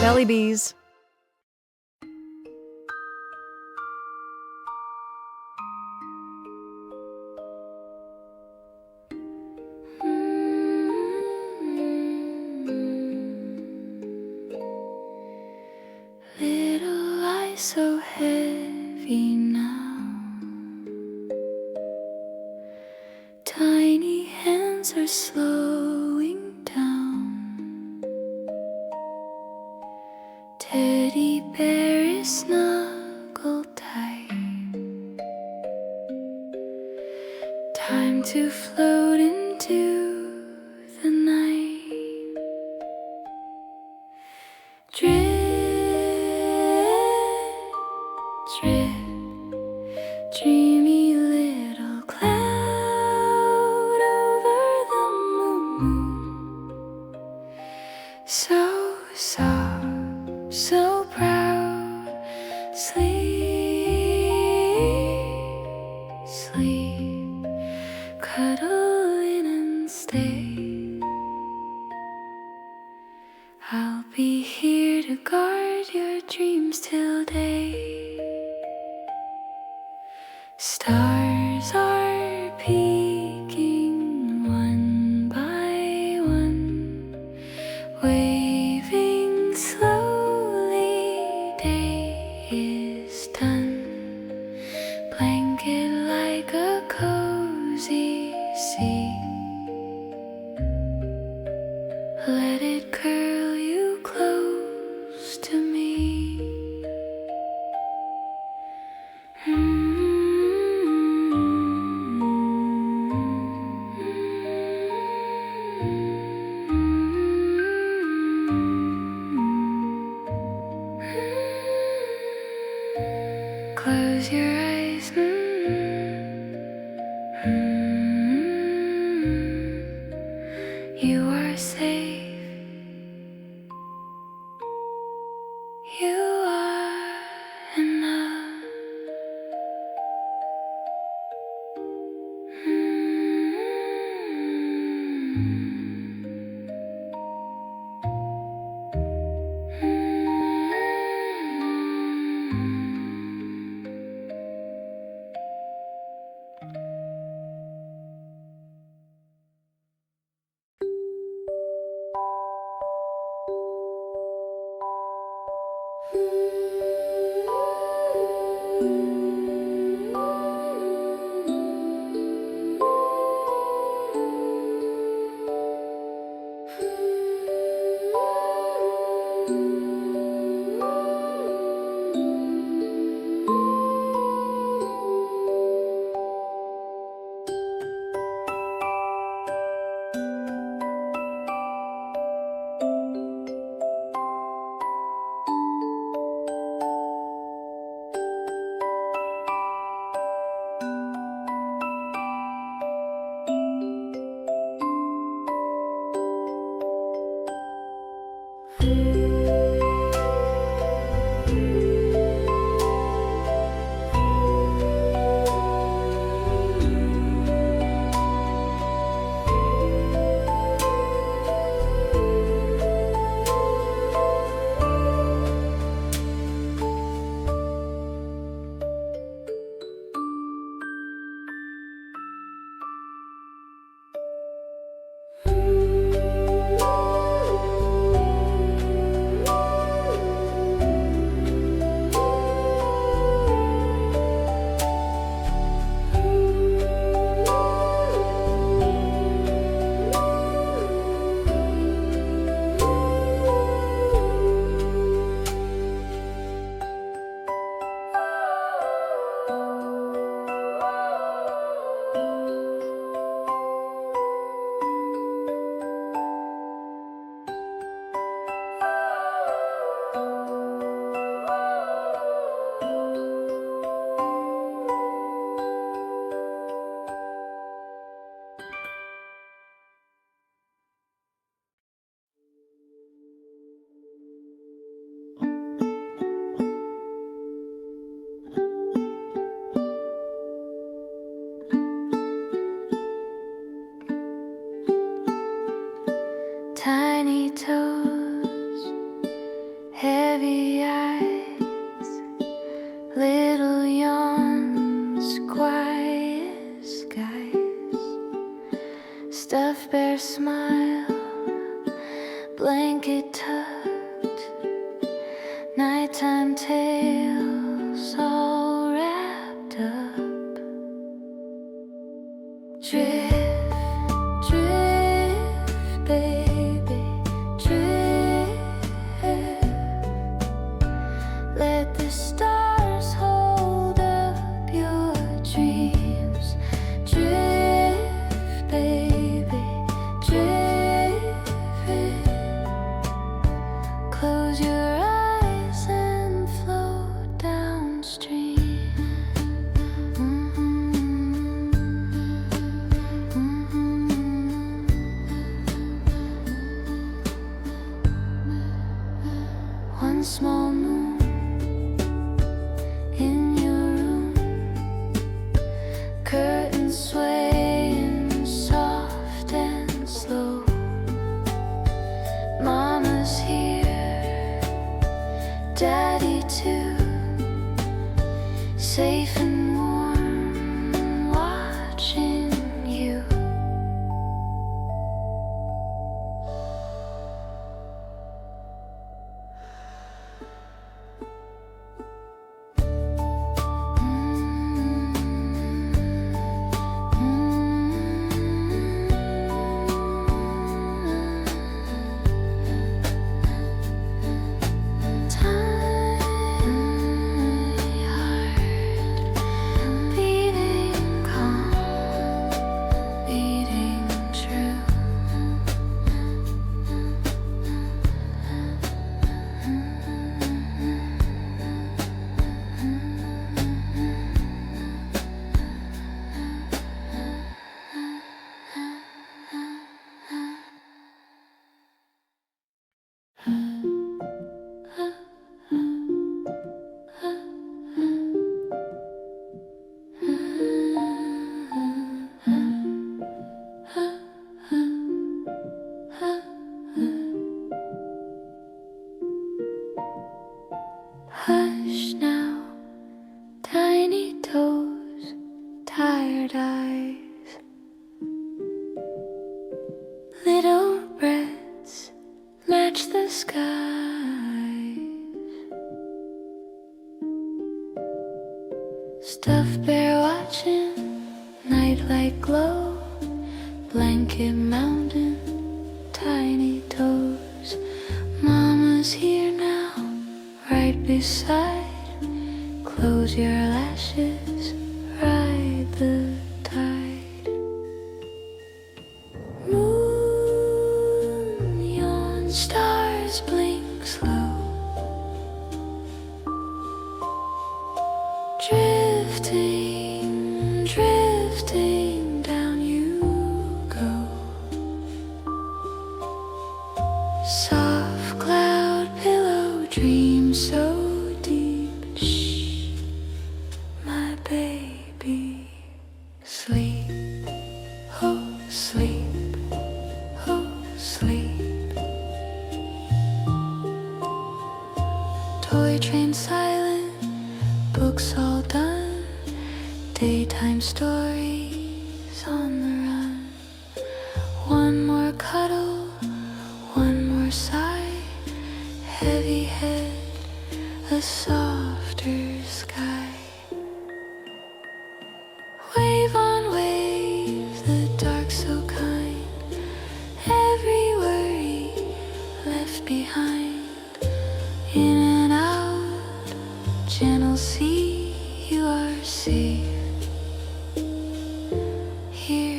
Bellybees. Little eyes so heavy now, tiny hands are slowing down. Teddy bear is snuggled tight. Time to float into the night. Drip, dreamy little cloud over the moon. So soft, so proud. Sleep, sleep, cuddle in and stay. I'll be here to guard your dreams till day. Stars are peeking one by one, waving slowly. Day is done. Blanket like a cozy sea. Let it curl you close to me. Close your eyes. You are safe. You are enough. heavy eyes, little yawns, quiet skies, stuffed bear smile, blanket tucked, nighttime tales all wrapped up. Drift, drift, baby, drift. Let the stars hold up your dreams. Drift, baby, drift. Close your eyes and float downstream. One small moon in your room, curtains swaying soft and slow. Mama's here, Daddy too, safe and warm, watching you. Hush now, tiny toes, tired eyes, little breaths match the skies. Stuffed bear watching, nightlight glow, blanket mountain, tiny toes. Mama's here now, right beside. Close your lashes, ride the tide. Moon yawns, stars blink slow, drifting, drifting down you go. Soft cloud pillow, dreams so deep. Shh, my baby, sleep, oh sleep, oh sleep. Toy train silent, books all done, daytime stories on the run. One more cuddle, one more sigh, heavy head, a softer sky. Wave on wave, the dark so kind, every worry left behind. In and out, gentle sea, you are safe here.